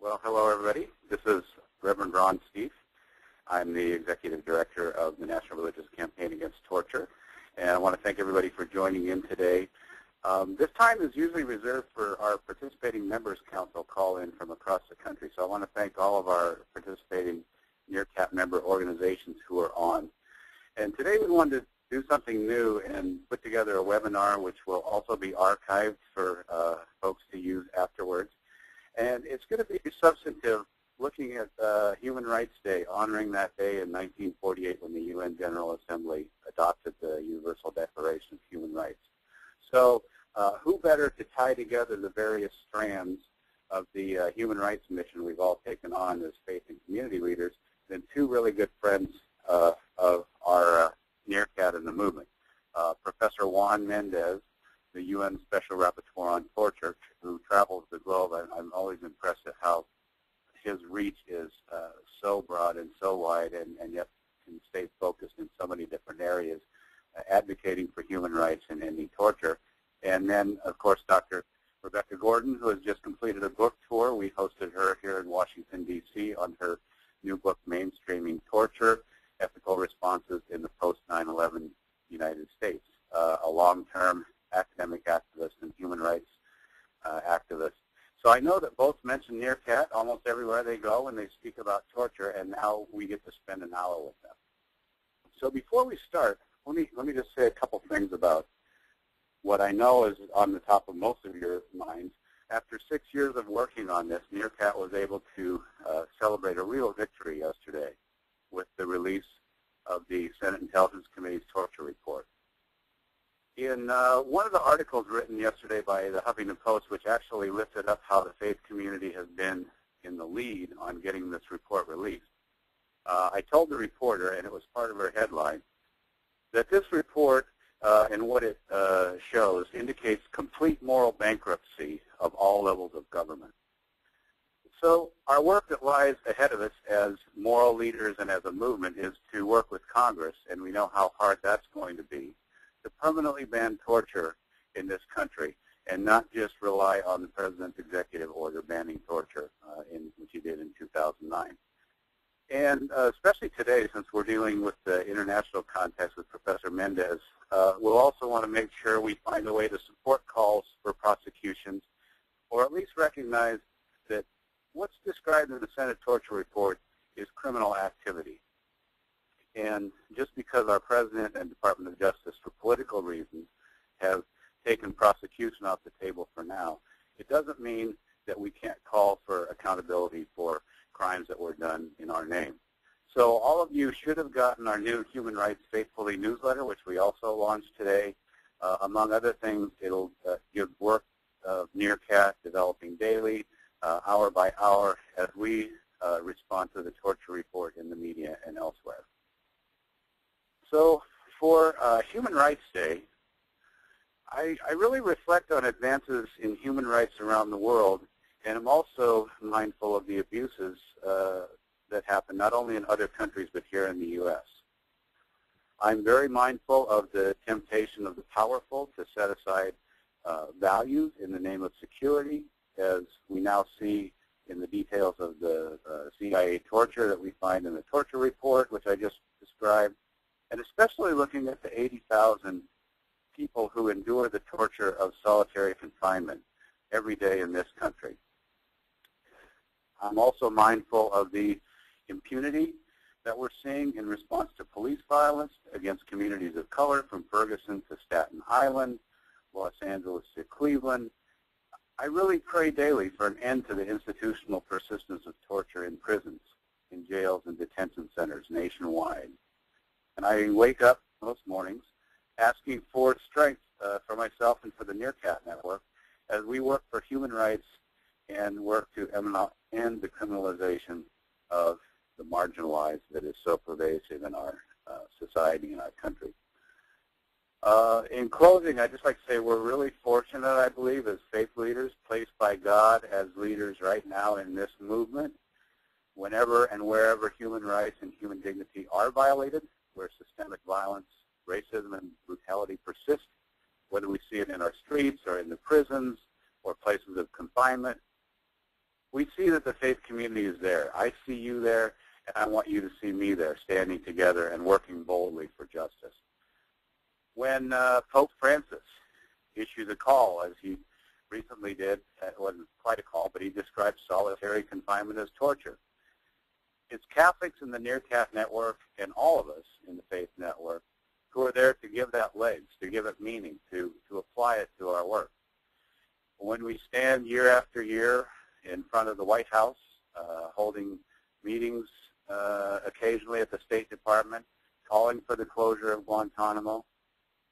Well, hello, everybody. This is Reverend Ron Stief. I'm the Executive Director of the National Religious Campaign Against Torture, and I want to thank everybody for joining in today. This time is usually reserved for our participating members council call-in from across the country, so I want to thank all of our participating NRCAT member organizations who are on. And today we wanted to do something new and put together a webinar which will also be archived for folks to use afterwards. And it's going to be substantive, looking at Human Rights Day, honoring that day in 1948 when the UN General Assembly adopted the Universal Declaration of Human Rights. So who better to tie together the various strands of the human rights mission we've all taken on as faith and community leaders than two really good friends of our NRCAT and the movement. Professor Juan Mendez, the UN Special Rapporteur on Torture, who travels the globe. I'm always impressed at how his reach is so broad and so wide, and yet can stay focused in so many different areas, advocating for human rights and ending torture. And then, of course, Dr. Rebecca Gordon, who has just completed a book tour. We hosted her here in Washington, D.C. on her new book, Mainstreaming Torture, Ethical Responses in the Post-9/11 United States, a long-term academic activist and human rights activist. So I know that both mention NRCAT almost everywhere they go when they speak about torture, and now we get to spend an hour with them. So before we start, let me just say a couple things about what I know is on the top of most of your minds. After 6 years of working on this, NRCAT was able to celebrate a real victory yesterday with the release of the Senate Intelligence Committee's torture report. In one of the articles written yesterday by the Huffington Post, which actually lifted up how the faith community has been in the lead on getting this report released, I told the reporter, and it was part of her headline, that this report and what it shows indicates complete moral bankruptcy of all levels of government. So our work that lies ahead of us as moral leaders and as a movement is to work with Congress, and we know how hard that's going to be, to permanently ban torture in this country and not just rely on the President's executive order banning torture, which he did in 2009. And especially today, since we're dealing with the international context with Professor Mendez, we'll also want to make sure we find a way to support calls for prosecutions, or at least recognize that what's described in the Senate torture report is criminal activity. And just because our President and Department of Justice, for political reasons, have taken prosecution off the table for now, it doesn't mean that we can't call for accountability for crimes that were done in our name. So all of you should have gotten our new Human Rights Faithfully newsletter, which we also launched today. Among other things, it'll give work of NRCAT developing daily, hour by hour, as we respond to the torture report in the media and elsewhere. So for Human Rights Day, I really reflect on advances in human rights around the world, and I'm also mindful of the abuses that happen not only in other countries but here in the U.S. I'm very mindful of the temptation of the powerful to set aside values in the name of security, as we now see in the details of the CIA torture that we find in the torture report, which I just described, and especially looking at the 80,000 people who endure the torture of solitary confinement every day in this country. I'm also mindful of the impunity that we're seeing in response to police violence against communities of color, from Ferguson to Staten Island, Los Angeles to Cleveland. I really pray daily for an end to the institutional persistence of torture in prisons, in jails and detention centers nationwide. And I wake up most mornings asking for strength for myself and for the NRCAT network as we work for human rights and work to end the criminalization of the marginalized that is so pervasive in our society and our country. In closing, I'd just like to say we're really fortunate, I believe, as faith leaders placed by God as leaders right now in this movement. Whenever and wherever human rights and human dignity are violated, where systemic violence, racism, and brutality persist, whether we see it in our streets or in the prisons or places of confinement, we see that the faith community is there. I see you there, and I want you to see me there, standing together and working boldly for justice. When Pope Francis issued a call, as he recently did, it wasn't quite a call, but he described solitary confinement as torture. It's Catholics in the NRCAT network and all of us in the faith network who are there to give that legs, to give it meaning, to apply it to our work. When we stand year after year in front of the White House, holding meetings occasionally at the State Department, calling for the closure of Guantanamo,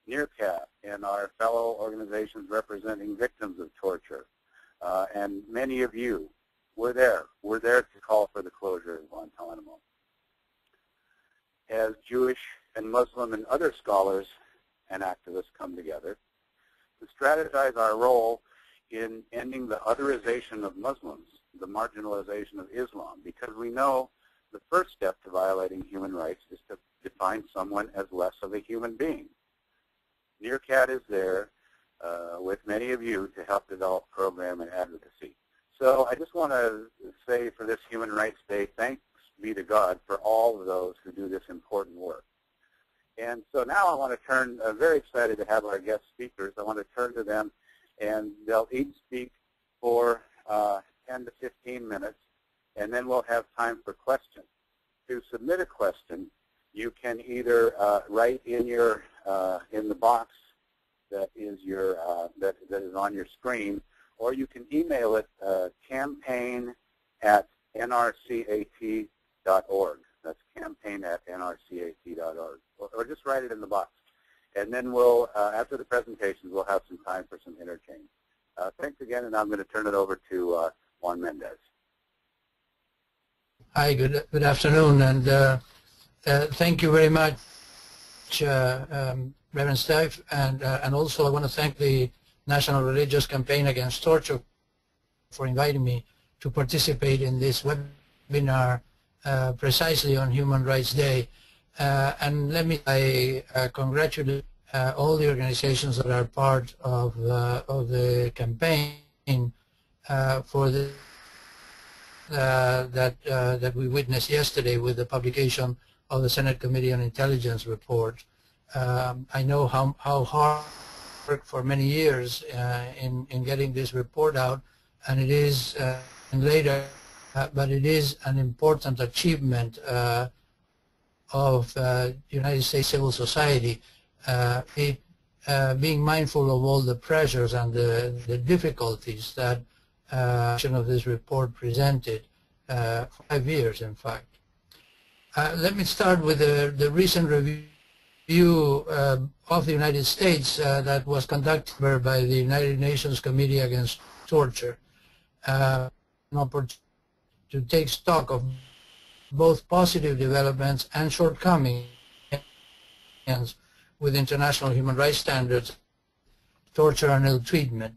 NRCAT and our fellow organizations representing victims of torture, and many of you, we're there. We're there to call for the closure of Guantanamo. As Jewish and Muslim and other scholars and activists come together to strategize our role in ending the otherization of Muslims, the marginalization of Islam, because we know the first step to violating human rights is to define someone as less of a human being. NRCAT is there with many of you to help develop program and advocacy. So I just want to say for this Human Rights Day, thanks be to God for all of those who do this important work. And so now I want to turn, very excited to have our guest speakers. I want to turn to them, and they'll each speak for 10 to 15 minutes, and then we'll have time for questions. To submit a question, you can either write in your in the box that is your that is on your screen, or you can email it campaign@nrcat.org. That's campaign@nrcat.org, or just write it in the box. And then we'll, after the presentations, we'll have some time for some interchange. Thanks again, and I'm going to turn it over to Juan Mendez. Hi, good afternoon, and thank you very much, Reverend Stief, and also I want to thank the National Religious Campaign Against Torture for inviting me to participate in this webinar precisely on Human Rights Day. And let me congratulate all the organizations that are part of the campaign for the that we witnessed yesterday with the publication of the Senate Committee on Intelligence report. I know how hard work for many years in getting this report out, and it is later, but it is an important achievement of United States civil society, being mindful of all the pressures and the difficulties that of this report presented, 5 years in fact. Let me start with the recent review of the United States that was conducted by the United Nations Committee Against Torture, an opportunity to take stock of both positive developments and shortcomings with international human rights standards, torture and ill treatment,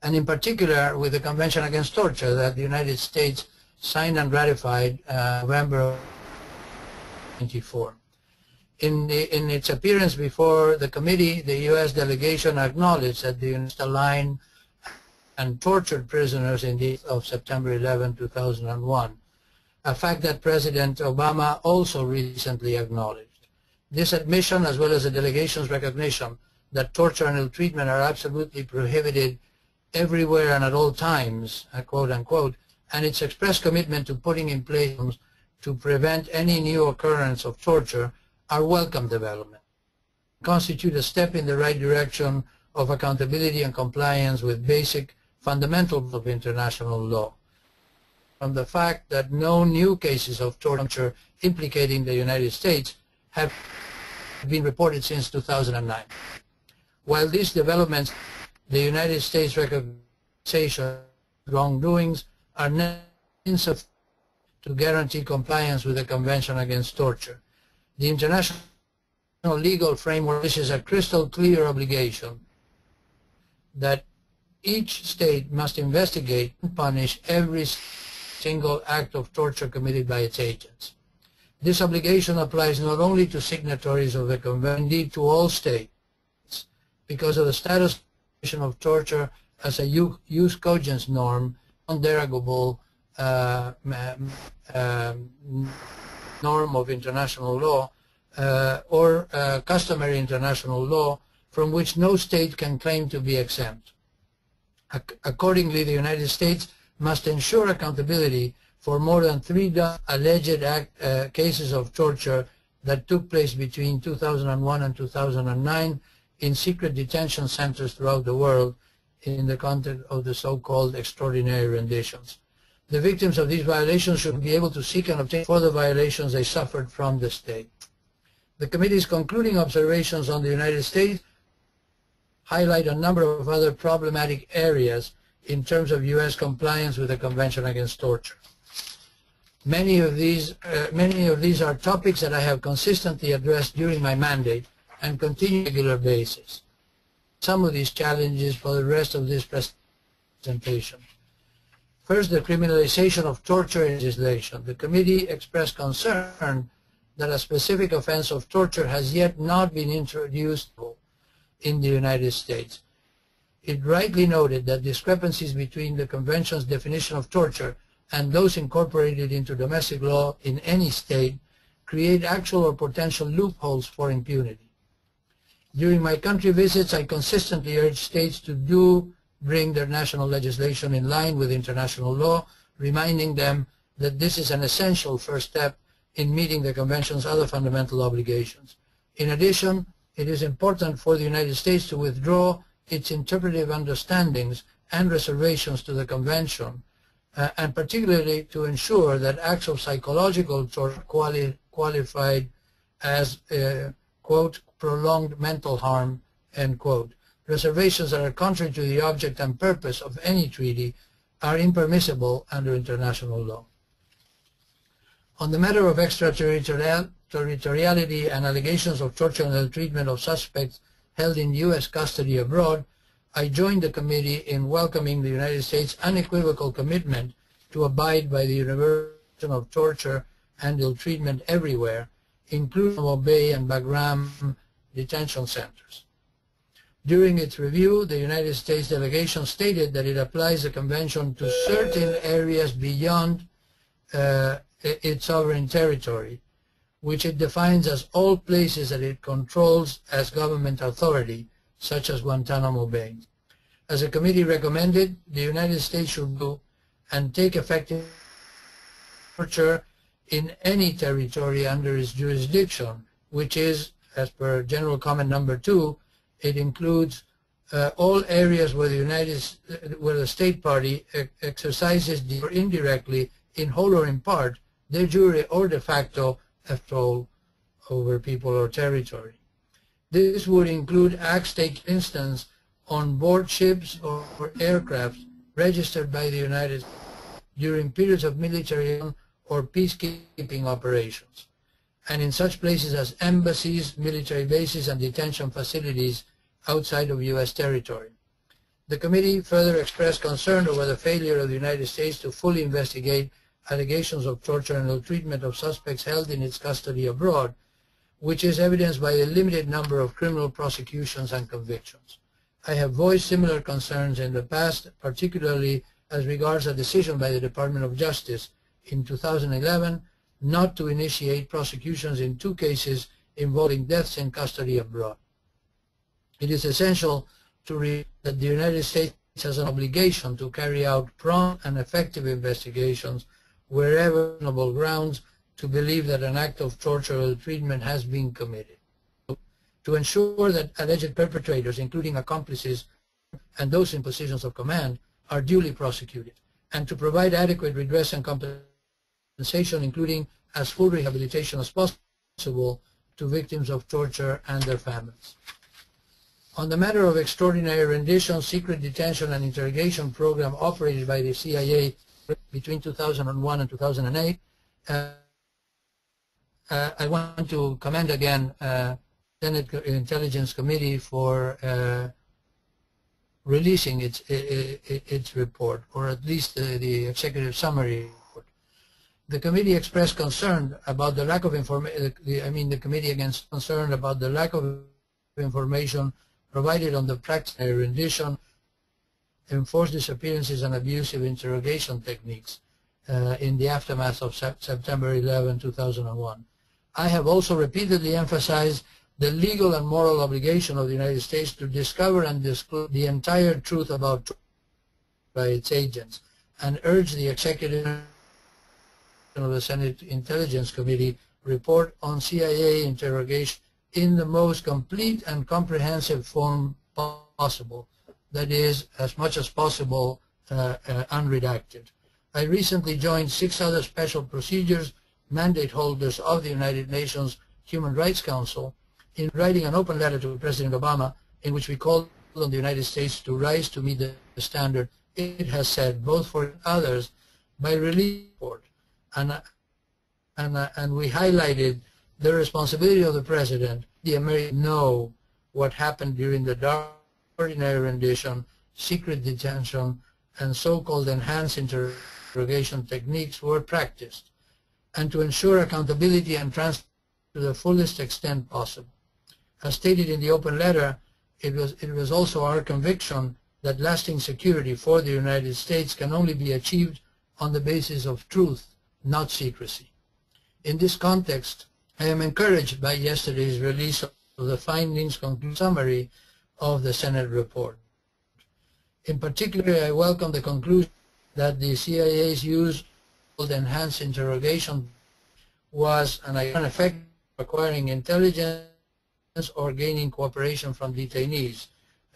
and in particular with the Convention Against Torture that the United States signed and ratified November of 1994. In its appearance before the committee, the U.S. delegation acknowledged that the United States aligned and tortured prisoners in the of September 11, 2001, a fact that President Obama also recently acknowledged. This admission, as well as the delegation's recognition that torture and ill treatment are absolutely prohibited everywhere and at all times, quote unquote, and its express commitment to putting in place to prevent any new occurrence of torture are welcome development, constitute a step in the right direction of accountability and compliance with basic fundamentals of international law. From the fact that no new cases of torture implicating the United States have been reported since 2009. While these developments, the United States recognition of wrongdoings are not insufficient to guarantee compliance with the Convention Against Torture. The international legal framework is a crystal clear obligation that each state must investigate and punish every single act of torture committed by its agents. This obligation applies not only to signatories of the Convention, indeed to all states, because of the status of torture as a jus cogens norm non-derogable norm of international law or customary international law from which no state can claim to be exempt. Accordingly, the United States must ensure accountability for more than 3 alleged cases of torture that took place between 2001 and 2009 in secret detention centers throughout the world in the context of the so-called extraordinary renditions. The victims of these violations should be able to seek and obtain for the violations they suffered from the state. The committee's concluding observations on the United States highlight a number of other problematic areas in terms of U.S. compliance with the Convention Against Torture. Many of these are topics that I have consistently addressed during my mandate and continue on a regular basis. Some of these challenges for the rest of this presentation. First, the criminalization of torture legislation. The committee expressed concern that a specific offense of torture has yet not been introduced in the United States. It rightly noted that discrepancies between the Convention's definition of torture and those incorporated into domestic law in any state create actual or potential loopholes for impunity. During my country visits, I consistently urge states to bring their national legislation in line with international law, reminding them that this is an essential first step in meeting the Convention's other fundamental obligations. In addition, it is important for the United States to withdraw its interpretive understandings and reservations to the Convention, and particularly to ensure that acts of psychological torture qualified as, quote, prolonged mental harm, end quote. Reservations that are contrary to the object and purpose of any treaty are impermissible under international law. On the matter of extraterritoriality and allegations of torture and ill-treatment of suspects held in U.S. custody abroad, I joined the committee in welcoming the United States' unequivocal commitment to abide by the Universal of Torture and Ill-Treatment everywhere, including Guantanamo Bay and Bagram detention centers. During its review, the United States delegation stated that it applies the Convention to certain areas beyond its sovereign territory, which it defines as all places that it controls as government authority, such as Guantanamo Bay. As the committee recommended, the United States should do and take effective torture in any territory under its jurisdiction, which is, as per General Comment Number 2, it includes all areas where the state party exercises or indirectly, in whole or in part, de jure or de facto, control over people or territory. This would include acts taken, for instance, on board ships or aircraft registered by the United States during periods of military or peacekeeping operations, and in such places as embassies, military bases, and detention facilities outside of U.S. territory. The committee further expressed concern over the failure of the United States to fully investigate allegations of torture and ill-treatment of suspects held in its custody abroad, which is evidenced by the limited number of criminal prosecutions and convictions. I have voiced similar concerns in the past, particularly as regards a decision by the Department of Justice in 2011 not to initiate prosecutions in 2 cases involving deaths in custody abroad. It is essential that the United States has an obligation to carry out prompt and effective investigations wherever reasonable grounds to believe that an act of torture or ill-treatment has been committed, to ensure that alleged perpetrators, including accomplices and those in positions of command, are duly prosecuted, and to provide adequate redress and compensation, including as full rehabilitation as possible, to victims of torture and their families. On the matter of extraordinary rendition, secret detention and interrogation program operated by the CIA between 2001 and 2008, I want to commend again Senate Intelligence Committee for releasing its report, or at least the executive summary report. The committee expressed concern about the lack of information. The committee against concern about the lack of information provided on the practice of rendition enforced disappearances and abusive interrogation techniques in the aftermath of September 11, 2001. I have also repeatedly emphasized the legal and moral obligation of the United States to discover and disclose the entire truth about torture by its agents, and urge the executive of the Senate Intelligence Committee report on CIA interrogation in the most complete and comprehensive form possible, that is, as much as possible, unredacted. I recently joined 6 other special procedures mandate holders of the United Nations Human Rights Council in writing an open letter to President Obama in which we called on the United States to rise to meet the standard it has set, both for others, by release report. And we highlighted the responsibility of the President, the Americans know what happened during the dark ordinary rendition, secret detention, and so-called enhanced interrogation techniques were practiced, and to ensure accountability and transparency to the fullest extent possible. As stated in the open letter, it was also our conviction that lasting security for the United States can only be achieved on the basis of truth, not secrecy. In this context, I am encouraged by yesterday's release of the findings summary of the Senate report. In particular, I welcome the conclusion that the CIA's use of enhanced interrogation was an effect acquiring intelligence or gaining cooperation from detainees,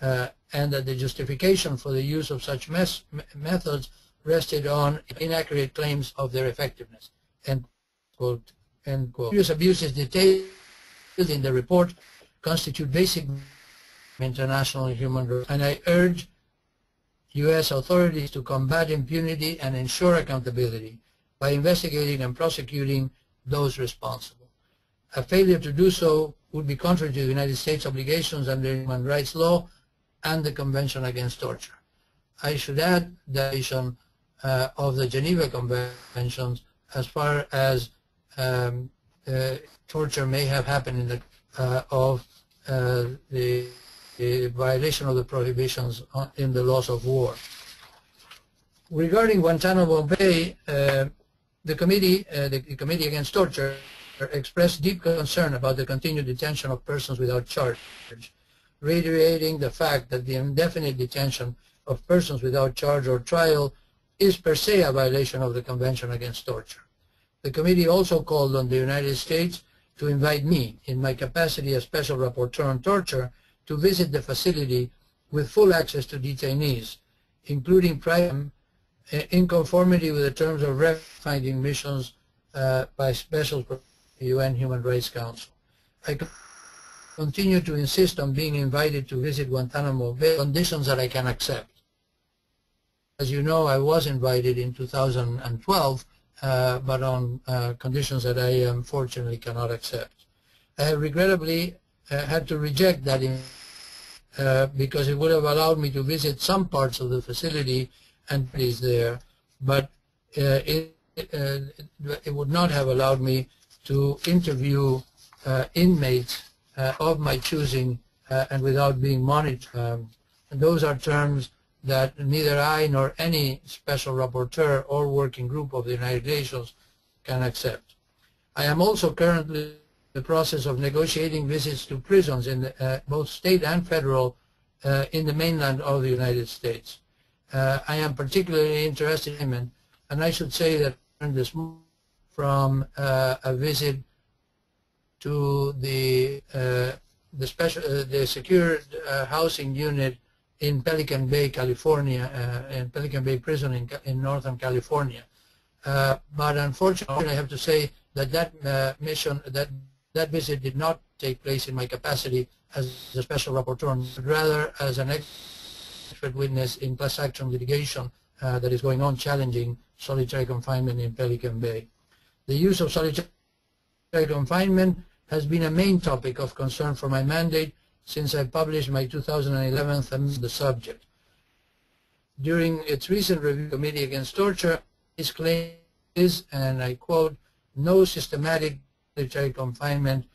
and that the justification for the use of such methods rested on inaccurate claims of their effectiveness. End quote. End quote. Serious abuses detailed in the report constitute basic international human rights, and I urge U.S. authorities to combat impunity and ensure accountability by investigating and prosecuting those responsible. A failure to do so would be contrary to the United States obligations under human rights law and the Convention Against Torture. I should add the of the Geneva Conventions as far as torture may have happened in the violation of the prohibitions in the laws of war. Regarding Guantanamo Bay, the Committee Against Torture expressed deep concern about the continued detention of persons without charge, reiterating the fact that the indefinite detention of persons without charge or trial is per se a violation of the Convention Against Torture. The committee also called on the United States to invite me, in my capacity as Special Rapporteur on Torture, to visit the facility with full access to detainees, including private, in conformity with the terms of fact-finding missions by Special UN Human Rights Council. I continue to insist on being invited to visit Guantanamo Bay, conditions that I can accept. As you know, I was invited in 2012, but on conditions that I unfortunately cannot accept. I have regrettably had to reject that because it would have allowed me to visit some parts of the facility and place there, but it would not have allowed me to interview inmates of my choosing and without being monitored. And those are terms that neither I nor any special rapporteur or working group of the United Nations can accept. I am also currently in the process of negotiating visits to prisons in both state and federal in the mainland of the United States. I am particularly interested in, and I should say that this from a visit to the secure housing unit in Pelican Bay, California, in Pelican Bay Prison in Northern California. But unfortunately, I have to say that that visit did not take place in my capacity as a special rapporteur, but rather as an expert witness in class action litigation that is going on challenging solitary confinement in Pelican Bay. The use of solitary confinement has been a main topic of concern for my mandate since I published my 2011 on the subject. During its recent review, Committee Against Torture, its claim is, and I quote, no systematic solitary confinement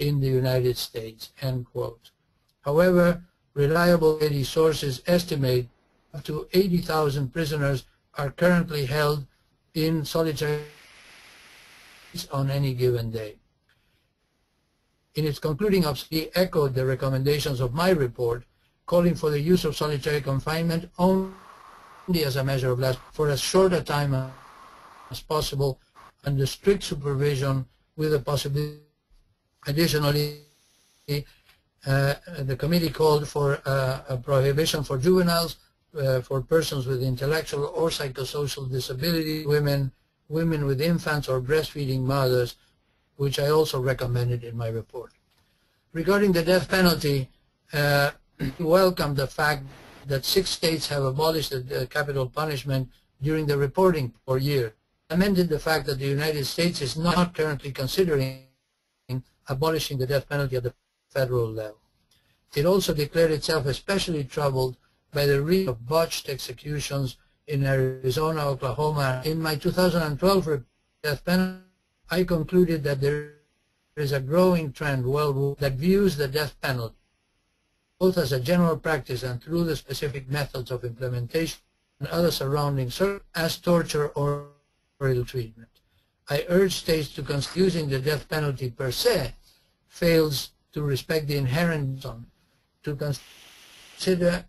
in the United States, end quote. However, reliable sources estimate up to 80,000 prisoners are currently held in solitary on any given day. In its concluding observation, he echoed the recommendations of my report, calling for the use of solitary confinement only as a measure of last for as short a time as possible under strict supervision with the possibility. Additionally, the committee called for a prohibition for juveniles, for persons with intellectual or psychosocial disability, women with infants or breastfeeding mothers, which I also recommended in my report. Regarding the death penalty, we welcome the fact that 6 states have abolished the capital punishment during the reporting for year. Amended the fact that the United States is not currently considering abolishing the death penalty at the federal level. It also declared itself especially troubled by the rate of botched executions in Arizona, Oklahoma. In my 2012 death penalty, I concluded that there is a growing trend that views the death penalty, both as a general practice and through the specific methods of implementation and other surrounding circumstances, as torture or ill treatment. I urge states to consider using the death penalty per se fails to respect the inherent to consider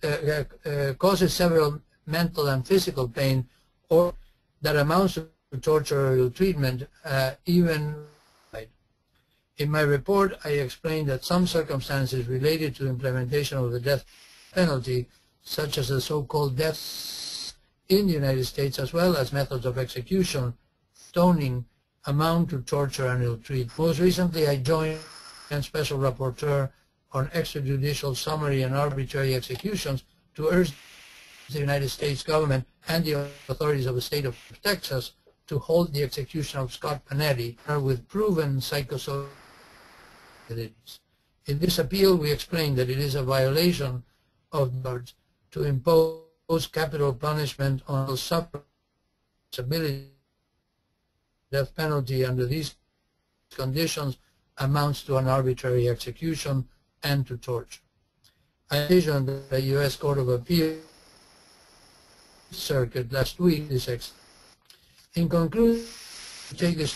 causes several mental and physical pain or that amounts to torture or ill treatment, even. In my report, I explained that some circumstances related to implementation of the death penalty, such as the so-called deaths in the United States, as well as methods of execution, stoning, amount to torture and ill treatment. Most recently, I joined a Special Rapporteur on extrajudicial summary and arbitrary executions to urge the United States government and the authorities of the state of Texas to hold the execution of Scott Panetti with proven psychosocial abilities. In this appeal, we explained that it is a violation of the laws to impose capital punishment on disability. Death penalty under these conditions amounts to an arbitrary execution and to torture. I envisioned the U.S. Court of Appeals Circuit last week. In conclusion, take this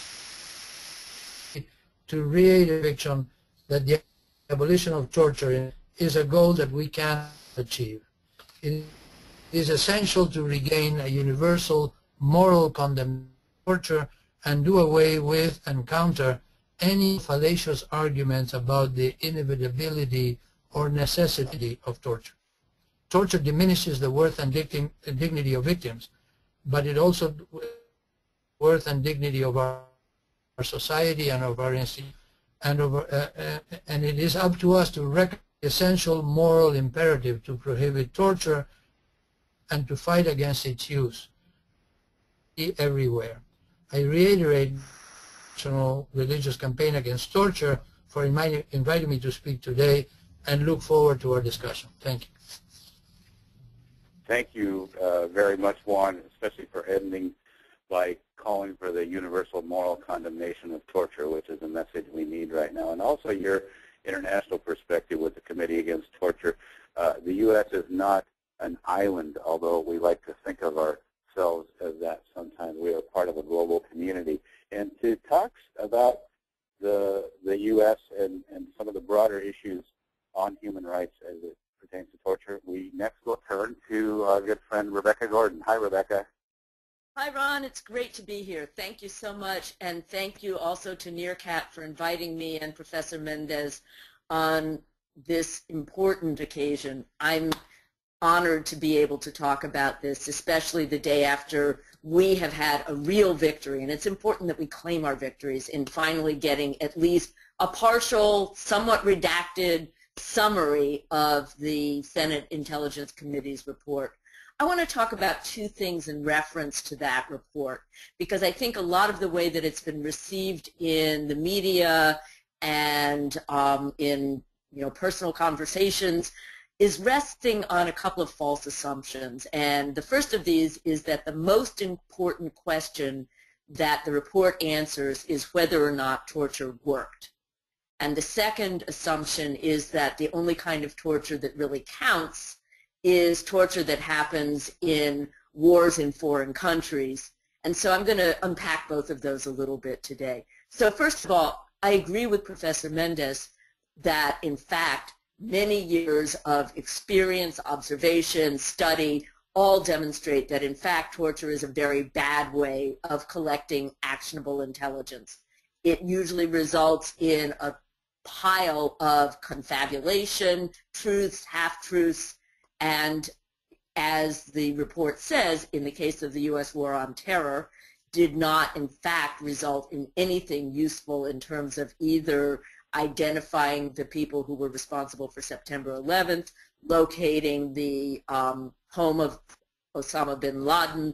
to reiterate a conviction that the abolition of torture is a goal that we can achieve. It is essential to regain a universal moral condemnation of torture and do away with and counter any fallacious arguments about the inevitability or necessity of torture. Torture diminishes the worth and dignity of victims, but it also worth and dignity of our society and of our institution, and it is up to us to recognize the essential moral imperative to prohibit torture and to fight against its use everywhere. I reiterate the National Religious Campaign Against Torture for inviting me to speak today and look forward to our discussion. Thank you. Thank you very much, Juan, especially for ending by calling for the universal moral condemnation of torture, which is a message we need right now, and also your international perspective with the Committee Against Torture. The U.S. is not an island, although we like to think of ourselves as that sometimes. We are part of a global community. And to talk about the U.S. and some of the broader issues on human rights as it pertains to torture, we next will turn to our good friend Rebecca Gordon. Hi, Rebecca. Hi, Ron. It's great to be here. Thank you so much, and thank you also to NRCAT for inviting me and Professor Mendez on this important occasion. I'm honored to be able to talk about this, especially the day after we have had a real victory, and it's important that we claim our victories in finally getting at least a partial, somewhat redacted summary of the Senate Intelligence Committee's report. I want to talk about two things in reference to that report, because I think a lot of the way that it's been received in the media and in personal conversations is resting on a couple of false assumptions. And the first of these is that the most important question that the report answers is whether or not torture worked. And the second assumption is that the only kind of torture that really counts is torture that happens in wars in foreign countries. And so I'm going to unpack both of those a little bit today. So first of all, I agree with Professor Mendez that, in fact, many years of experience, observation, study all demonstrate that, in fact, torture is a very bad way of collecting actionable intelligence. It usually results in a pile of confabulation, truths, half-truths, and as the report says, in the case of the U.S. war on terror, did not, in fact, result in anything useful in terms of either identifying the people who were responsible for September 11th, locating the home of Osama bin Laden,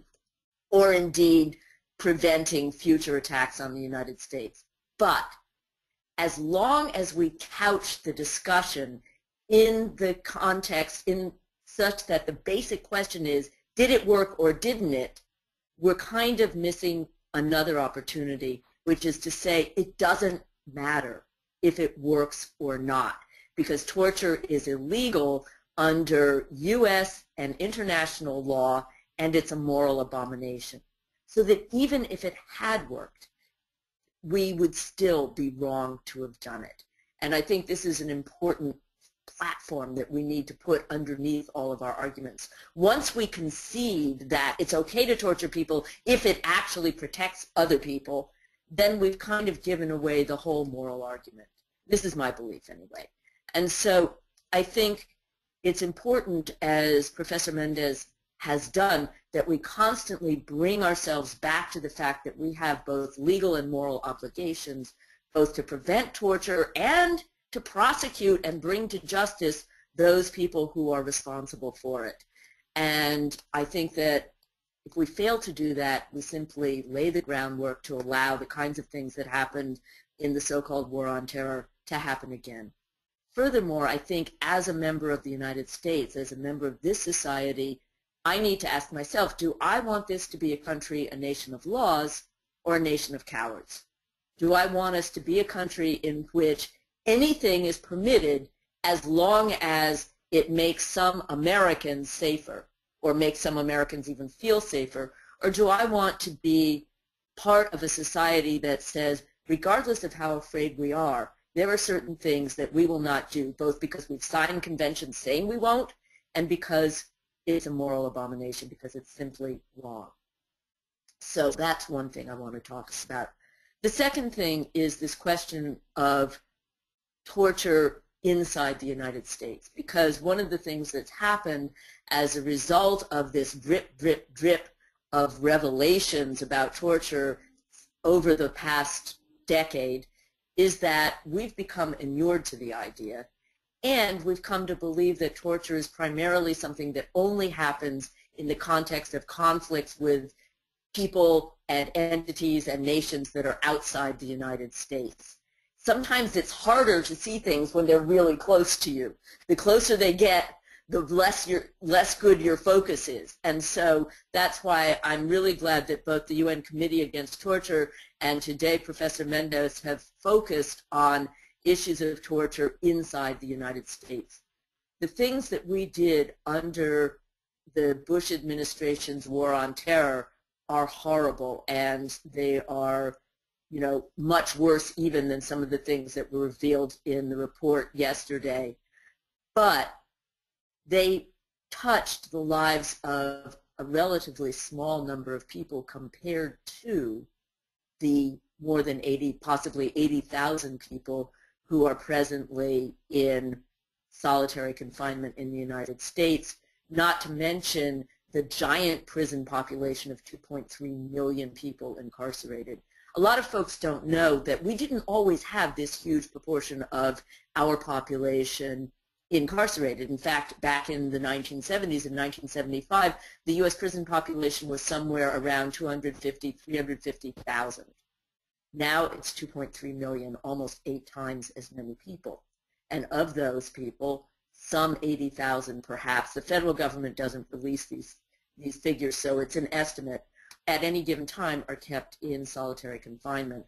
or indeed preventing future attacks on the United States. But as long as we couch the discussion in the context, in such that the basic question is, did it work or didn't it, we're kind of missing another opportunity, which is to say it doesn't matter if it works or not, because torture is illegal under U.S. and international law, and it's a moral abomination. So that even if it had worked, we would still be wrong to have done it. And I think this is an important platform that we need to put underneath all of our arguments. Once we concede that it's okay to torture people if it actually protects other people, then we've kind of given away the whole moral argument. This is my belief anyway. And so I think it's important, as Professor Mendez has done, that we constantly bring ourselves back to the fact that we have both legal and moral obligations, both to prevent torture and to prosecute and bring to justice those people who are responsible for it. And I think that if we fail to do that, we simply lay the groundwork to allow the kinds of things that happened in the so-called war on terror to happen again. Furthermore, I think as a member of the United States, as a member of this society, I need to ask myself, do I want this to be a country, a nation of laws, or a nation of cowards? Do I want us to be a country in which anything is permitted as long as it makes some Americans safer or makes some Americans even feel safer? Or do I want to be part of a society that says, regardless of how afraid we are, there are certain things that we will not do, both because we've signed conventions saying we won't and because it's a moral abomination, because it's simply wrong. So that's one thing I want to talk about. The second thing is this question of torture inside the United States, because one of the things that's happened as a result of this drip, drip, drip of revelations about torture over the past decade is that we've become inured to the idea, and we've come to believe that torture is primarily something that only happens in the context of conflicts with people and entities and nations that are outside the United States. Sometimes it's harder to see things when they're really close to you. The closer they get, the less good your focus is. And so that's why I'm really glad that both the UN Committee Against Torture and today Professor Mendez have focused on issues of torture inside the United States. The things that we did under the Bush administration's war on terror are horrible, and they are, you know, much worse even than some of the things that were revealed in the report yesterday. But they touched the lives of a relatively small number of people compared to the more than 80, possibly 80,000 people who are presently in solitary confinement in the United States, not to mention the giant prison population of 2.3 million people incarcerated. A lot of folks don't know that we didn't always have this huge proportion of our population incarcerated. In fact, back in the 1970s, in 1975, the U.S. prison population was somewhere around 250, 350,000. Now it's 2.3 million, almost 8 times as many people. And of those people, some 80,000 perhaps, the federal government doesn't release these figures, so it's an estimate, at any given time are kept in solitary confinement.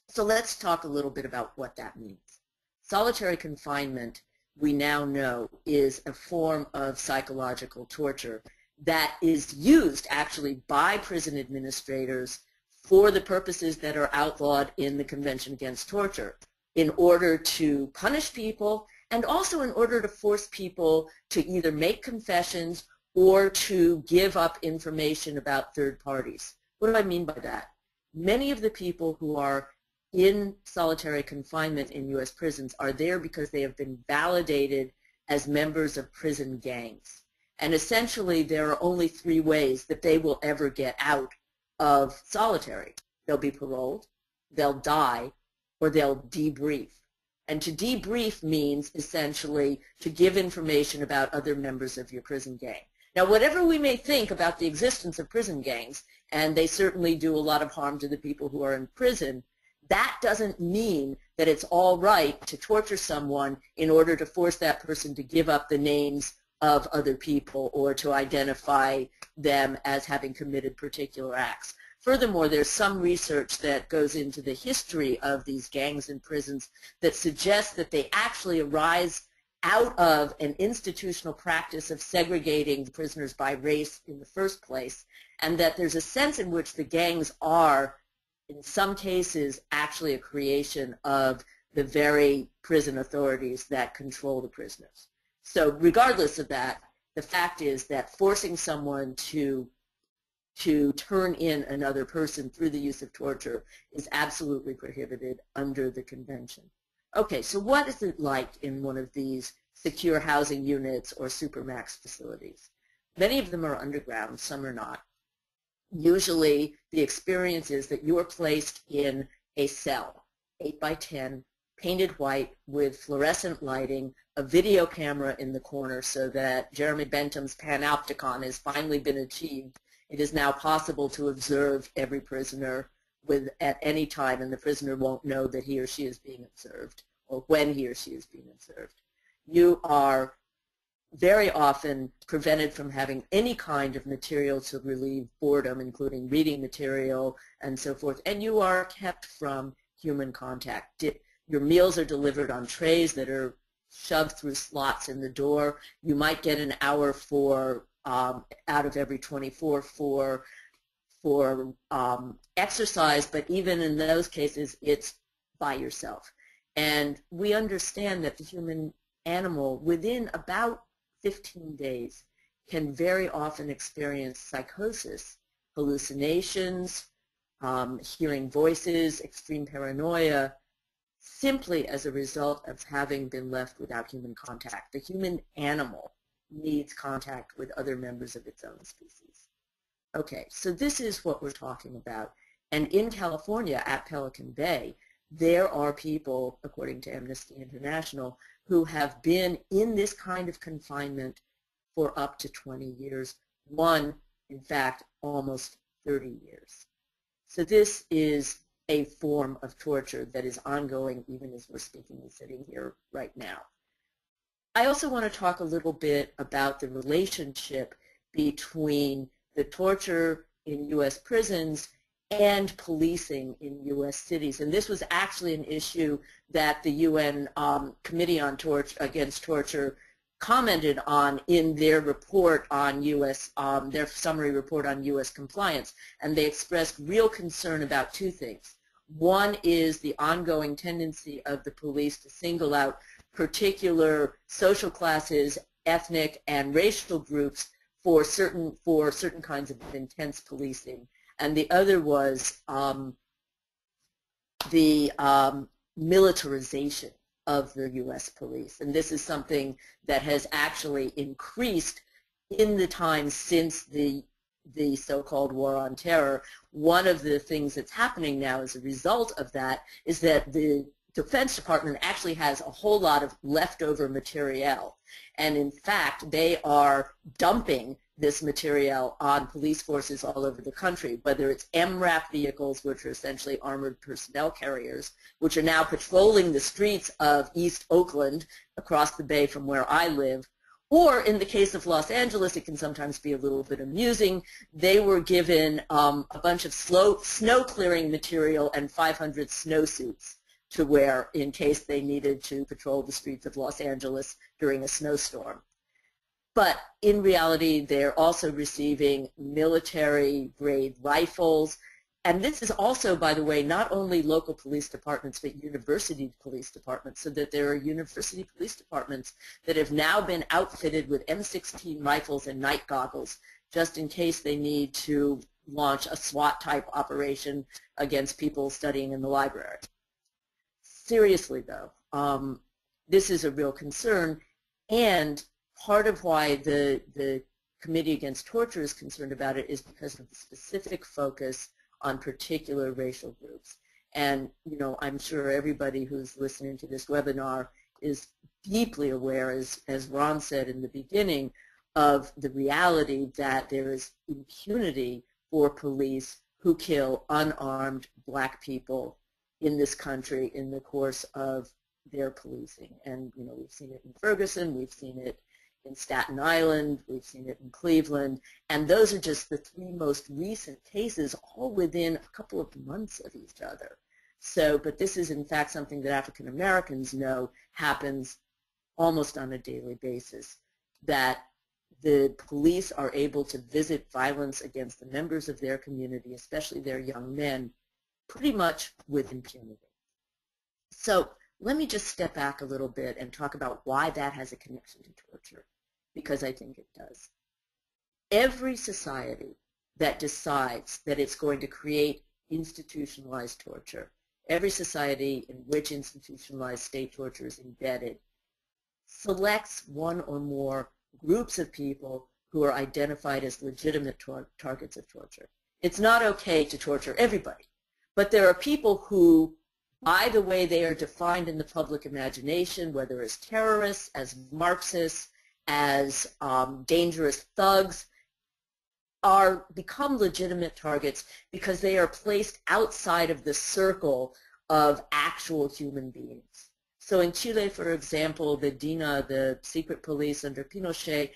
So let's talk a little bit about what that means. Solitary confinement we now know is a form of psychological torture that is used actually by prison administrators for the purposes that are outlawed in the Convention Against Torture, in order to punish people and also in order to force people to either make confessions or to give up information about third parties. What do I mean by that? Many of the people who are in solitary confinement in U.S. prisons are there because they have been validated as members of prison gangs. And essentially, there are only three ways that they will ever get out of solitary. They'll be paroled, they'll die, or they'll debrief. And to debrief means essentially to give information about other members of your prison gang. Now, whatever we may think about the existence of prison gangs, and they certainly do a lot of harm to the people who are in prison, that doesn't mean that it's all right to torture someone in order to force that person to give up the names of other people or to identify them as having committed particular acts. Furthermore, there's some research that goes into the history of these gangs in prisons that suggests that they actually arise out of an institutional practice of segregating prisoners by race in the first place, and that there's a sense in which the gangs are, in some cases, actually a creation of the very prison authorities that control the prisoners. So regardless of that, the fact is that forcing someone to turn in another person through the use of torture is absolutely prohibited under the convention. Okay, so what is it like in one of these secure housing units or supermax facilities? Many of them are underground, some are not. Usually the experience is that you are placed in a cell, 8 by 10, painted white with fluorescent lighting, a video camera in the corner so that Jeremy Bentham's panopticon has finally been achieved. It is now possible to observe every prisoner at any time, and the prisoner won't know that he or she is being observed or when he or she is being observed. You are very often prevented from having any kind of material to relieve boredom, including reading material and so forth, and you are kept from human contact. Your meals are delivered on trays that are shoved through slots in the door. You might get an hour out of every 24 for exercise, but even in those cases, it's by yourself. And we understand that the human animal, within about 15 days, can very often experience psychosis, hallucinations, hearing voices, extreme paranoia, simply as a result of having been left without human contact. The human animal needs contact with other members of its own species. Okay, so this is what we're talking about. And in California, at Pelican Bay, there are people, according to Amnesty International, who have been in this kind of confinement for up to 20 years. One, in fact, almost 30 years. So this is a form of torture that is ongoing even as we're speaking and sitting here right now. I also want to talk a little bit about the relationship between the torture in U.S. prisons and policing in U.S. cities. And this was actually an issue that the UN Committee on Against Torture commented on in their report on U.S., their summary report on U.S. compliance. And they expressed real concern about two things. One is the ongoing tendency of the police to single out particular social classes, ethnic and racial groups for certain kinds of intense policing. And the other was the militarization of the U.S. police. And this is something that has actually increased in the time since the so-called war on terror. One of the things that's happening now as a result of that is that the Defense Department actually has a whole lot of leftover materiel. And in fact, they are dumping this material on police forces all over the country, whether it's MRAP vehicles, which are essentially armored personnel carriers, which are now patrolling the streets of East Oakland across the bay from where I live, or in the case of Los Angeles, it can sometimes be a little bit amusing. They were given a bunch of snow clearing material and 500 snowsuits to wear in case they needed to patrol the streets of Los Angeles during a snowstorm. But in reality, they're also receiving military-grade rifles. And this is also, by the way, not only local police departments, but university police departments, so that there are university police departments that have now been outfitted with M16 rifles and night goggles, just in case they need to launch a SWAT-type operation against people studying in the library. Seriously, though, this is a real concern, and part of why the Committee Against Torture is concerned about it is because of the specific focus on particular racial groups. And, you know, I'm sure everybody who's listening to this webinar is deeply aware, as Ron said in the beginning, of the reality that there is impunity for police who kill unarmed black people in this country in the course of their policing. And, you know, we've seen it in Ferguson, we've seen it in Staten Island, we've seen it in Cleveland, and those are just the three most recent cases, all within a couple of months of each other. So, but this is in fact something that African Americans know happens almost on a daily basis, that the police are able to visit violence against the members of their community, especially their young men, pretty much with impunity. So let me just step back a little bit and talk about why that has a connection to torture, because I think it does. Every society that decides that it's going to create institutionalized torture, every society in which institutionalized state torture is embedded, selects one or more groups of people who are identified as legitimate targets of torture. It's not okay to torture everybody, but there are people who, by the way they are defined in the public imagination, whether as terrorists, as Marxists, as dangerous thugs, become legitimate targets because they are placed outside of the circle of actual human beings. So in Chile, for example, the DINA, the secret police under Pinochet,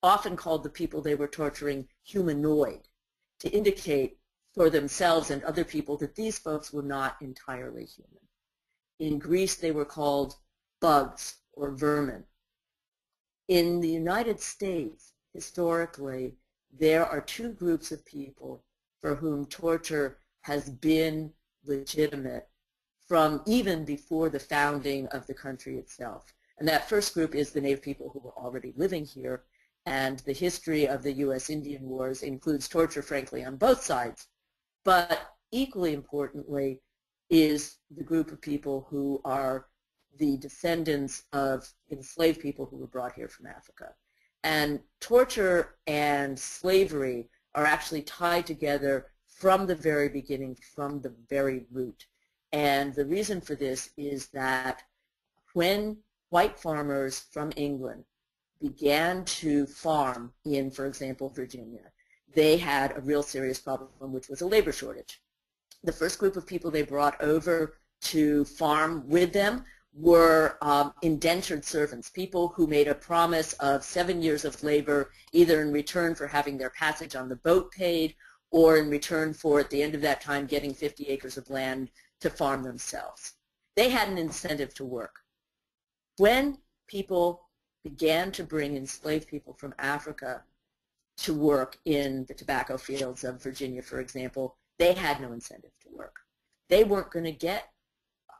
often called the people they were torturing humanoid, to indicate for themselves and other people that these folks were not entirely human. In Greece, they were called bugs or vermin. In the United States, historically, there are two groups of people for whom torture has been legitimate from even before the founding of the country itself. And that first group is the Native people who were already living here, and the history of the U.S. Indian Wars includes torture, frankly, on both sides. But equally importantly is the group of people who are the descendants of enslaved people who were brought here from Africa. And torture and slavery are actually tied together from the very beginning, from the very root. And the reason for this is that when white farmers from England began to farm in, for example, Virginia, they had a real serious problem, which was a labor shortage. The first group of people they brought over to farm with them were indentured servants, people who made a promise of 7 years of labor, either in return for having their passage on the boat paid, or in return for, at the end of that time, getting 50 acres of land to farm themselves. They had an incentive to work. When people began to bring enslaved people from Africa to work in the tobacco fields of Virginia, for example, they had no incentive to work. They weren't going to get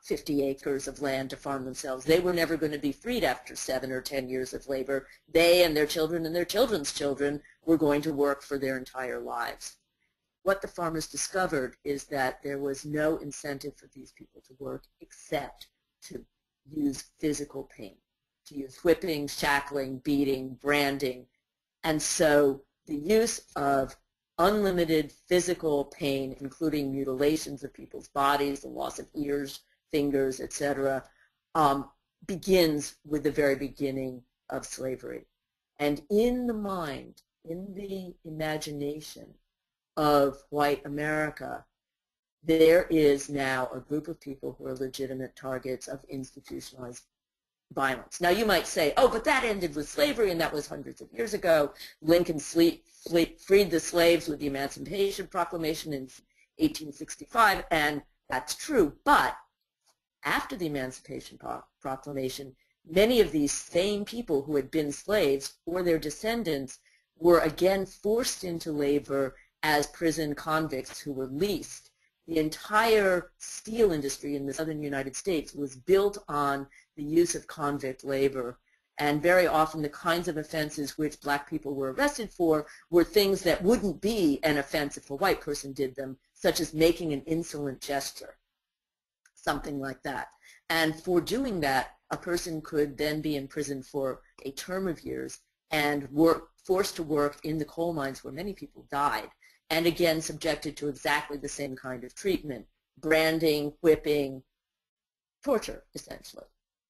50 acres of land to farm themselves. They were never going to be freed after 7 or 10 years of labor. They and their children and their children's children were going to work for their entire lives. What the farmers discovered is that there was no incentive for these people to work except to use physical pain, to use whipping, shackling, beating, branding. And so the use of unlimited physical pain, including mutilations of people's bodies, the loss of ears, fingers, etc., begins with the very beginning of slavery. And in the mind, in the imagination of white America, there is now a group of people who are legitimate targets of institutionalized violence. Now you might say, oh, but that ended with slavery and that was hundreds of years ago. Lincoln freed the slaves with the Emancipation Proclamation in 1865, and that's true. But after the Emancipation Proclamation, many of these same people who had been slaves or their descendants were again forced into labor as prison convicts who were leased. The entire steel industry in the southern United States was built on the use of convict labor, and very often the kinds of offenses which black people were arrested for were things that wouldn't be an offense if a white person did them, such as making an insolent gesture, something like that. And for doing that, a person could then be in prison for a term of years and forced to work in the coal mines where many people died, and again subjected to exactly the same kind of treatment, branding, whipping, torture, essentially.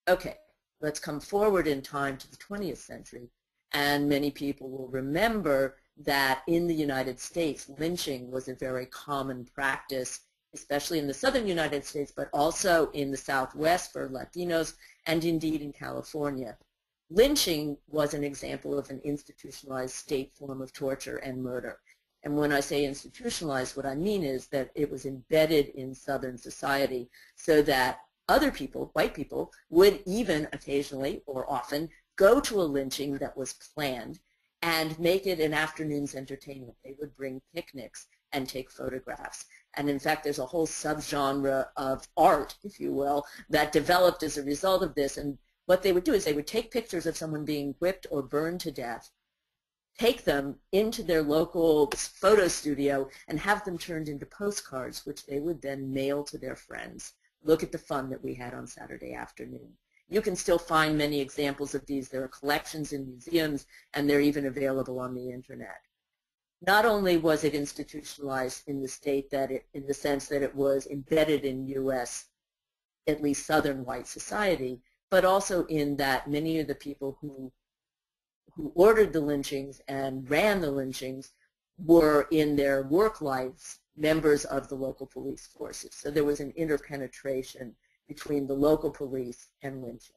Okay, let's come forward in time to the 20th century, and many people will remember that in the United States, lynching was a very common practice, especially in the southern United States, but also in the Southwest for Latinos, and indeed in California. Lynching was an example of an institutionalized state form of torture and murder. And when I say institutionalized, what I mean is that it was embedded in Southern society so that other people, white people, would even occasionally or often go to a lynching that was planned and make it an afternoon's entertainment. They would bring picnics and take photographs. And in fact, there's a whole subgenre of art, if you will, that developed as a result of this. And what they would do is they would take pictures of someone being whipped or burned to death, take them into their local photo studio, and have them turned into postcards, which they would then mail to their friends. Look at the fun that we had on Saturday afternoon. You can still find many examples of these. There are collections in museums, and they're even available on the internet. Not only was it institutionalized in the state in the sense that it was embedded in U.S., at least Southern white society, but also in that many of the people who ordered the lynchings and ran the lynchings were in their work lives members of the local police forces. So there was an interpenetration between the local police and lynching.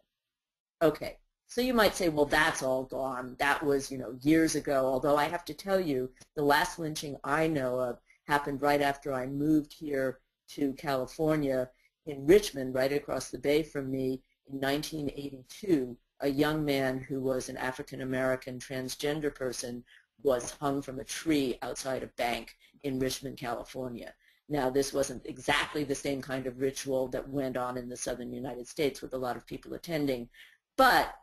Okay, so you might say, well, that's all gone. That was, years ago, although I have to tell you, the last lynching I know of happened right after I moved here to California in Richmond, right across the bay from me, in 1982. A young man who was an African-American transgender person was hung from a tree outside a bank in Richmond, California. Now, this wasn't exactly the same kind of ritual that went on in the southern United States with a lot of people attending, but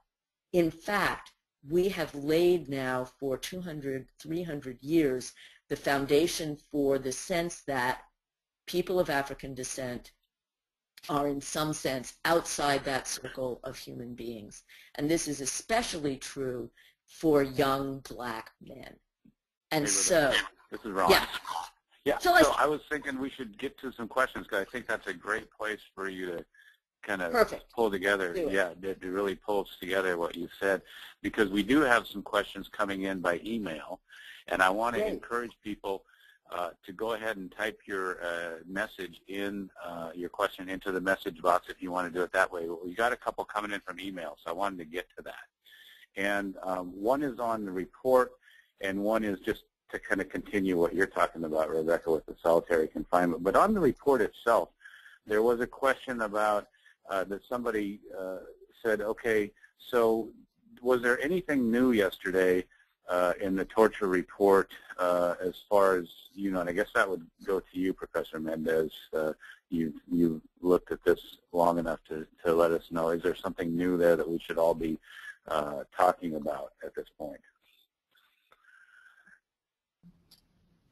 in fact, we have laid now for 200, 300 years the foundation for the sense that people of African descent are in some sense outside that circle of human beings. And this is especially true for young black men. And so, this is Ron. Yeah. So I was thinking we should get to some questions because I think that's a great place for you to kind of pull together. Yeah, to really pull together what you said, because we do have some questions coming in by email, and I want to encourage people to go ahead and type your message in, your question into the message box if you want to do it that way. We got a couple coming in from email, so I wanted to get to that. And one is on the report, and one is just to kind of continue what you're talking about, Rebecca, with the solitary confinement. But on the report itself, there was a question about that somebody said, okay, so was there anything new yesterday in the torture report as far as, and I guess that would go to you, Professor Mendez. You've looked at this long enough to let us know. Is there something new there that we should all be talking about at this point?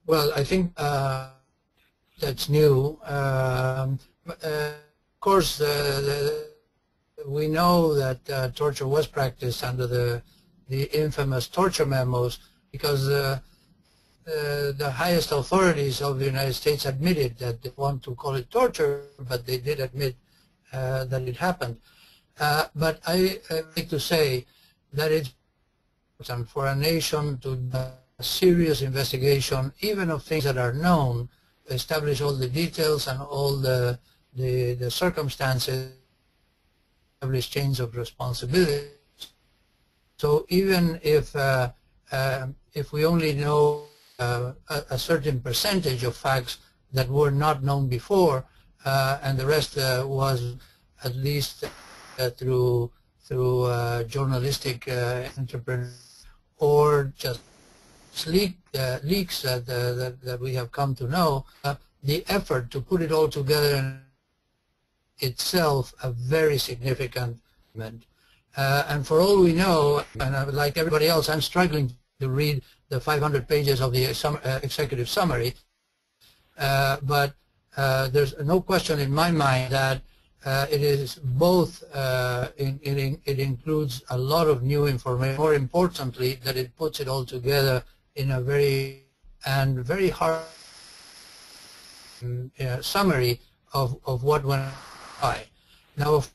Well, I think that's new. Of course, we know that torture was practiced under the infamous torture memos because the highest authorities of the United States admitted that they want to call it torture, but they did admit that it happened. But I like to say that it's important for a nation to do a serious investigation, even of things that are known, establish all the details and all the circumstances, establish chains of responsibility. So even if we only know a certain percentage of facts that were not known before, and the rest was at least through journalistic entrepreneurs or just leaks that we have come to know. The effort to put it all together in itself a very significant event. And for all we know, and like everybody else, I'm struggling to read the 500 pages of the executive summary, but there's no question in my mind that it is both, it includes a lot of new information, more importantly, that it puts it all together in a very hard summary of what went on. Now, of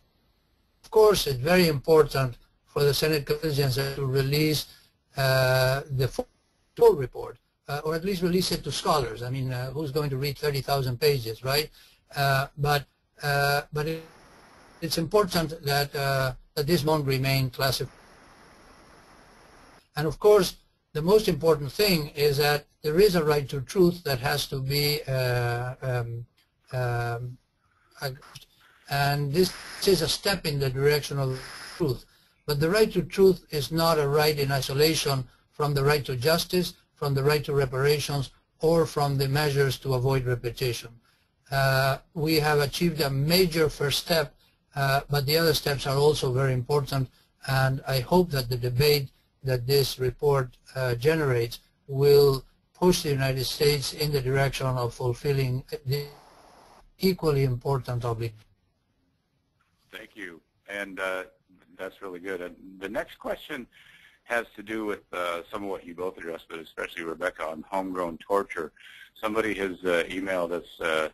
course, it's very important for the Senate Intelligence to release the full report, or at least release it to scholars. I mean, who's going to read 30,000 pages, right? But it's important that that this won't remain classified. And of course, the most important thing is that there is a right to truth that has to be and this is a step in the direction of truth. But the right to truth is not a right in isolation from the right to justice, from the right to reparations, or from the measures to avoid repetition. We have achieved a major first step, but the other steps are also very important, and I hope that the debate that this report generates will push the United States in the direction of fulfilling the equally important obligation. Thank you, and that's really good. And the next question has to do with some of what you both addressed, but especially Rebecca, on homegrown torture. Somebody has emailed us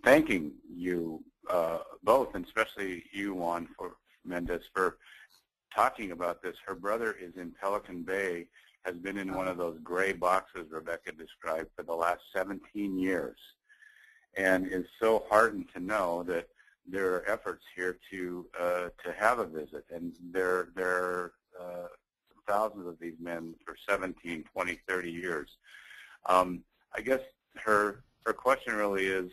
thanking you both, and especially you, Juan Mendez, for talking about this. Her brother is in Pelican Bay, has been in one of those gray boxes Rebecca described for the last 17 years, and is so heartened to know that there are efforts here to have a visit, and there are thousands of these men for 17, 20, 30 years. I guess her question really is,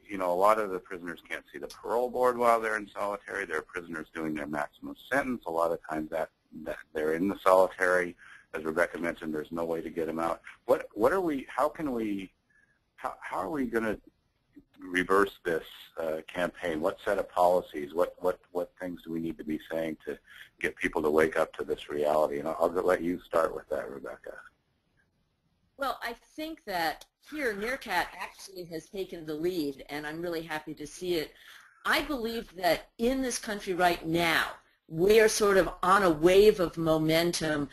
you know, a lot of the prisoners can't see the parole board while they're in solitary. There are prisoners doing their maximum sentence. A lot of times that they're in the solitary. As Rebecca mentioned, there's no way to get them out. How are we going to reverse this campaign? What set of policies, what things do we need to be saying to get people to wake up to this reality? And I'll let you start with that, Rebecca. Well, I think that here NRCAT actually has taken the lead, and I'm really happy to see it. I believe that in this country right now, we are sort of on a wave of momentum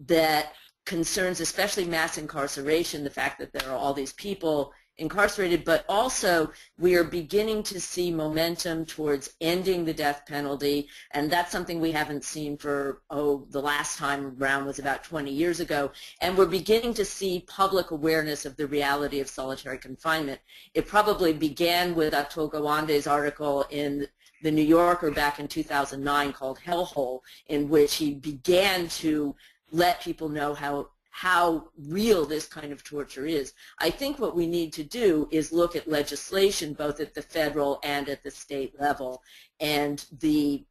that concerns especially mass incarceration, the fact that there are all these people incarcerated, but also we are beginning to see momentum towards ending the death penalty, and that's something we haven't seen for, the last time around was about 20 years ago, and we're beginning to see public awareness of the reality of solitary confinement. It probably began with Atul Gawande's article in the New Yorker back in 2009 called Hellhole, in which he began to let people know how real this kind of torture is. I think what we need to do is look at legislation both at the federal and at the state level. And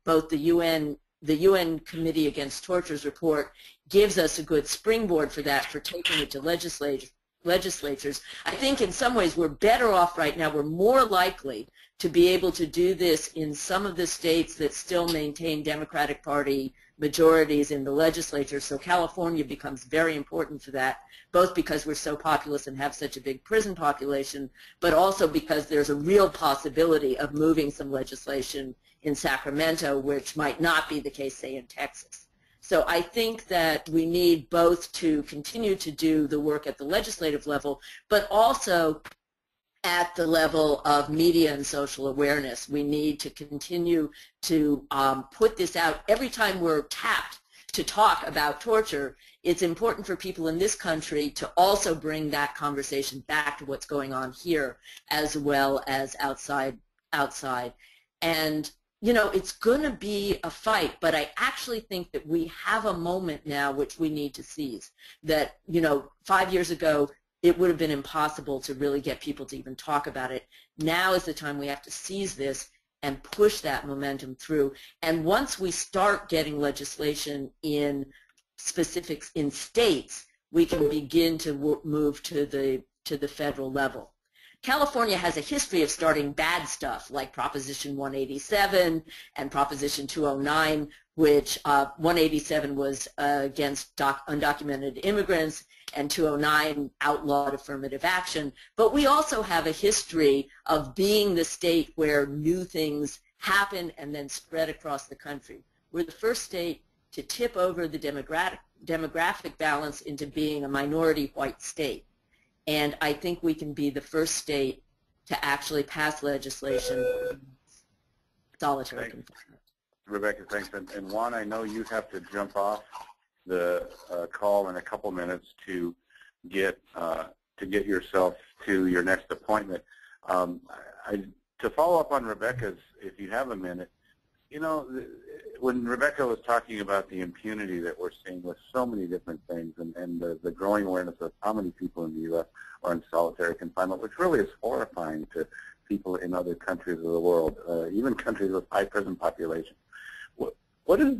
both the UN Committee Against Torture's report gives us a good springboard for that, for taking it to legislatures. I think in some ways we're better off right now. We're more likely to be able to do this in some of the states that still maintain Democratic Party majorities in the legislature. So California becomes very important for that, both because we're so populous and have such a big prison population, but also because there's a real possibility of moving some legislation in Sacramento, which might not be the case, say, in Texas. So I think that we need both to continue to do the work at the legislative level, but also at the level of media and social awareness. We need to continue to put this out. Every time we're tapped to talk about torture, it's important for people in this country to also bring that conversation back to what's going on here as well as outside. And you know, it's going to be a fight, but I actually think that we have a moment now which we need to seize. That, you know, 5 years ago, it would have been impossible to really get people to even talk about it. Now is the time we have to seize this and push that momentum through. And once we start getting legislation in specifics in states, we can begin to move to the federal level. California has a history of starting bad stuff like Proposition 187 and Proposition 209, which 187 was against undocumented immigrants, and 209 outlawed affirmative action. But we also have a history of being the state where new things happen and then spread across the country. We're the first state to tip over the demographic balance into being a minority white state. And I think we can be the first state to actually pass legislation on solitary confinement. Rebecca, thanks. And Juan, I know you have to jump off the call in a couple minutes to get yourself to your next appointment. To follow up on Rebecca's, if you have a minute, you know, when Rebecca was talking about the impunity that we're seeing with so many different things and the growing awareness of how many people in the U.S. are in solitary confinement, which really is horrifying to people in other countries of the world, even countries with high prison populations. What is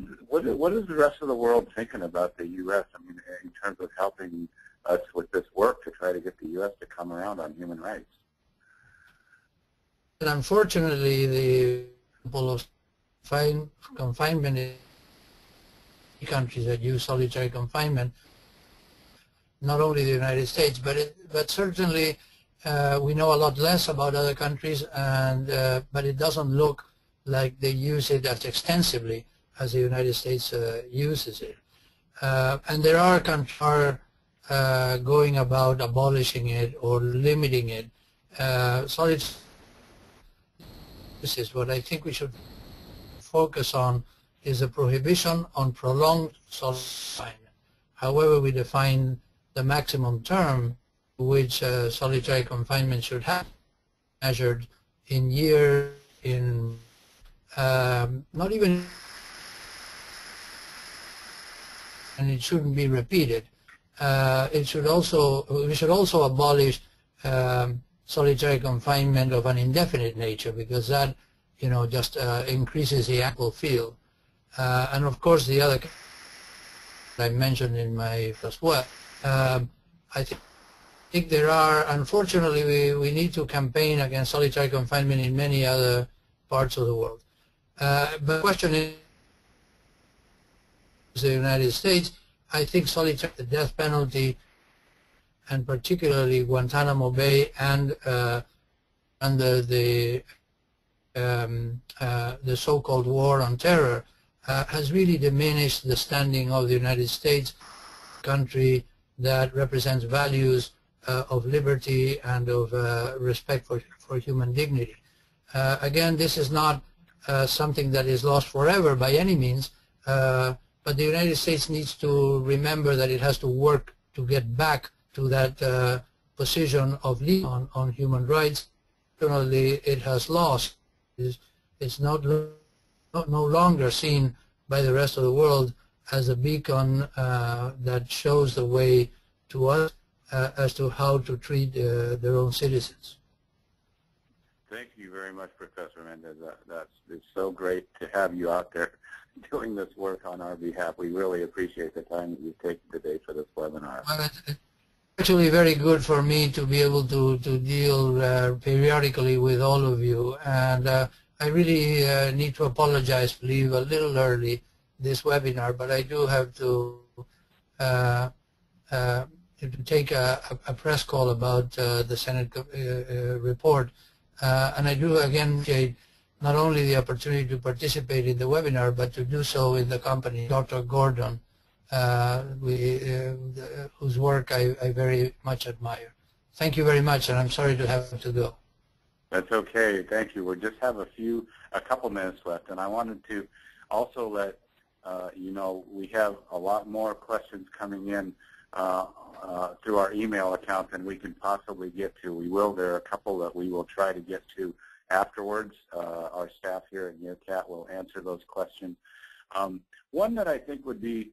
the rest of the world thinking about the U.S., I mean, in terms of helping us with this work to try to get the U.S. to come around on human rights? And unfortunately, the people of confinement in countries that use solitary confinement, not only the United States, but certainly we know a lot less about other countries, and but it doesn't look like they use it as extensively as the United States uses it. And there are countries going about abolishing it or limiting it. This is what I think we should focus on, is a prohibition on prolonged solitary confinement. However we define the maximum term which solitary confinement should have, measured in years, in not even, and it shouldn't be repeated. We should also abolish solitary confinement of an indefinite nature, because that, you know, just increases the ample field. And of course, the other I mentioned in my first word, I think there are, unfortunately, we need to campaign against solitary confinement in many other parts of the world. But the question is, the United States, I think solitary, the death penalty, and particularly Guantanamo Bay and under the so-called war on terror, has really diminished the standing of the United States, a country that represents values of liberty and of respect for human dignity. Again, this is not something that is lost forever by any means, but the United States needs to remember that it has to work to get back to that position of lead on human rights. Generally, it has lost. It's no longer seen by the rest of the world as a beacon that shows the way to us as to how to treat their own citizens. Thank you very much, Professor Mendez. It's so great to have you out there doing this work on our behalf. We really appreciate the time that you've taken today for this webinar. Well, it's actually very good for me to be able to deal periodically with all of you. And I really need to apologize for leaving a little early this webinar, but I do have to take a press call about the Senate report. And I do again appreciate not only the opportunity to participate in the webinar, but to do so in the company of Dr. Gordon, whose work I very much admire. Thank you very much, and I'm sorry to have to go. That's okay. Thank you. We just have a couple minutes left, and I wanted to also let you know we have a lot more questions coming in through our email account than we can possibly get to. There are a couple that we will try to get to afterwards. Our staff here at NRCAT will answer those questions. One that I think would be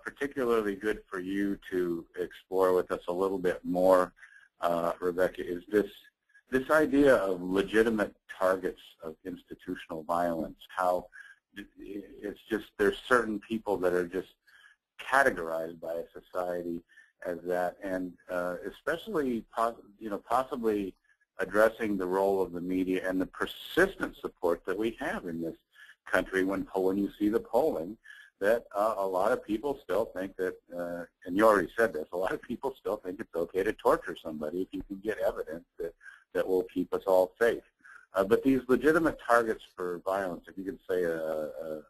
particularly good for you to explore with us a little bit more, Rebecca, is this this idea of legitimate targets of institutional violence, how it's just there's certain people that are just categorized by a society as that, and especially possibly addressing the role of the media and the persistent support that we have in this country when you see the polling, that a lot of people still think that, and you already said this, a lot of people still think it's okay to torture somebody if you can get evidence that will keep us all safe. But these legitimate targets for violence, if you could say a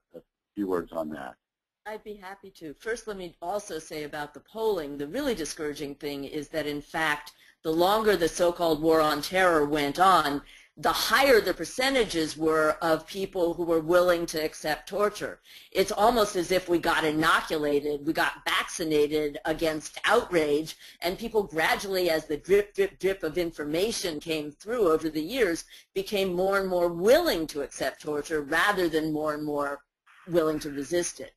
few words on that. I'd be happy to. First, let me also say about the polling, the really discouraging thing is that, in fact, the longer the so-called war on terror went on, the higher the percentages were of people who were willing to accept torture. It's almost as if we got inoculated, we got vaccinated against outrage, and people gradually, as the drip, drip, drip of information came through over the years, became more and more willing to accept torture rather than more and more willing to resist it.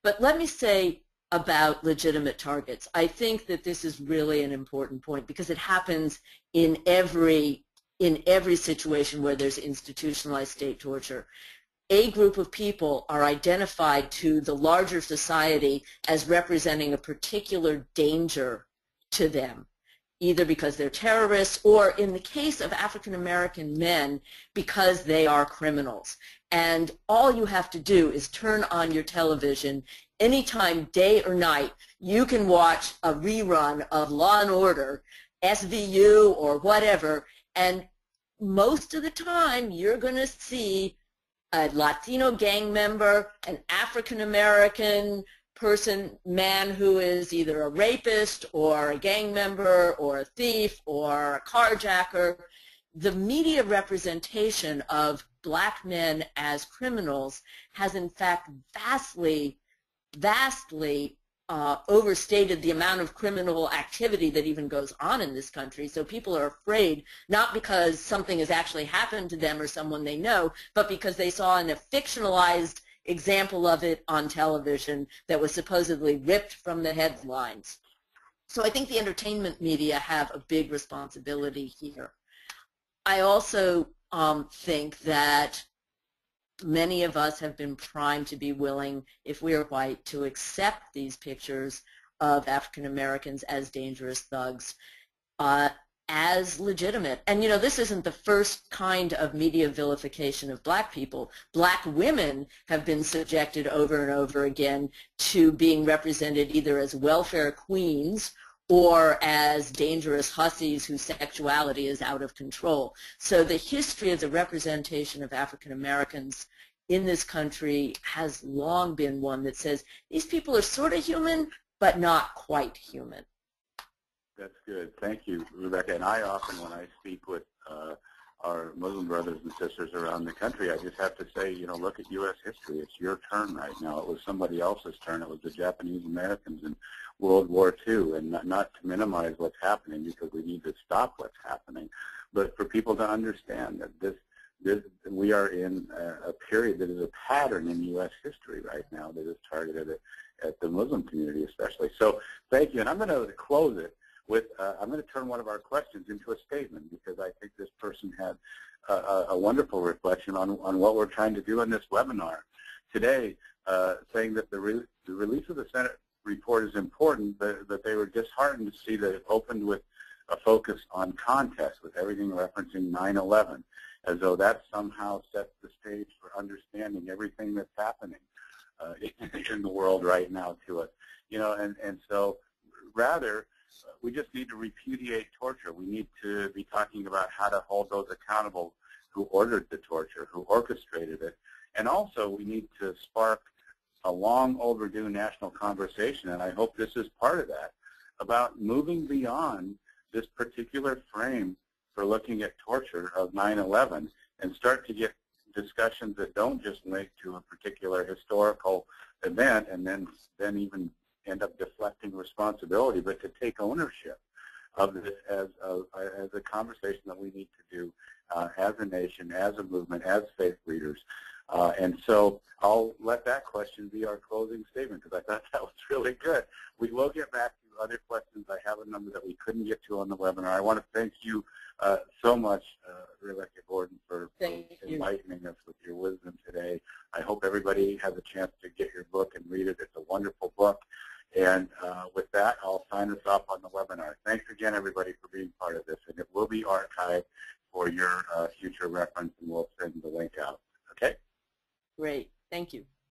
But let me say about legitimate targets. I think that this is really an important point because it happens in every situation where there's institutionalized state torture. A group of people are identified to the larger society as representing a particular danger to them, either because they're terrorists or, in the case of African American men, because they are criminals. And all you have to do is turn on your television anytime, day or night. You can watch a rerun of Law and Order, SVU or whatever, and most of the time you're going to see a Latino gang member, an African American man who is either a rapist or a gang member or a thief or a carjacker. The media representation of black men as criminals has in fact vastly overstated the amount of criminal activity that even goes on in this country. So people are afraid, not because something has actually happened to them or someone they know, but because they saw a fictionalized example of it on television that was supposedly ripped from the headlines. So I think the entertainment media have a big responsibility here. I also think that many of us have been primed to be willing, if we are white, to accept these pictures of African Americans as dangerous thugs as legitimate. And you know, this isn't the first kind of media vilification of black people. Black women have been subjected over and over again to being represented either as welfare queens or as dangerous hussies whose sexuality is out of control. So the history of the representation of African Americans in this country has long been one that says these people are sort of human, but not quite human. That's good. Thank you, Rebecca. And I often, when I speak with our Muslim brothers and sisters around the country, I just have to say, you know, look at U.S. history. It's your turn right now. It was somebody else's turn. It was the Japanese Americans in World War II, and not to minimize what's happening because we need to stop what's happening, but for people to understand that we are in a period that is a pattern in U.S. history right now that is targeted at the Muslim community especially. So thank you, and I'm going to close it with, I'm going to turn one of our questions into a statement because I think this person had a wonderful reflection on what we're trying to do in this webinar today, saying that the release of the Senate report is important, but they were disheartened to see that it opened with a focus on context, with everything referencing 9/11, as though that somehow sets the stage for understanding everything that's happening in the world right now to us. You know, and so rather, we just need to repudiate torture. We need to be talking about how to hold those accountable who ordered the torture, who orchestrated it, and also we need to spark a long overdue national conversation, and I hope this is part of that, about moving beyond this particular frame for looking at torture of 9/11 and start to get discussions that don't just link to a particular historical event and then even end up deflecting responsibility, but to take ownership of this as a conversation that we need to do as a nation, as a movement, as faith leaders. And so I'll let that question be our closing statement because I thought that was really good. We will get back to other questions, I have a number that we couldn't get to on the webinar. I want to thank you so much, Rebecca Gordon, for enlightening us with your wisdom today. I hope everybody has a chance to get your book and read it. It's a wonderful book. And with that, I'll sign us off on the webinar. Thanks again, everybody, for being part of this. And it will be archived for your future reference, and we'll send the link out. Okay? Great. Thank you.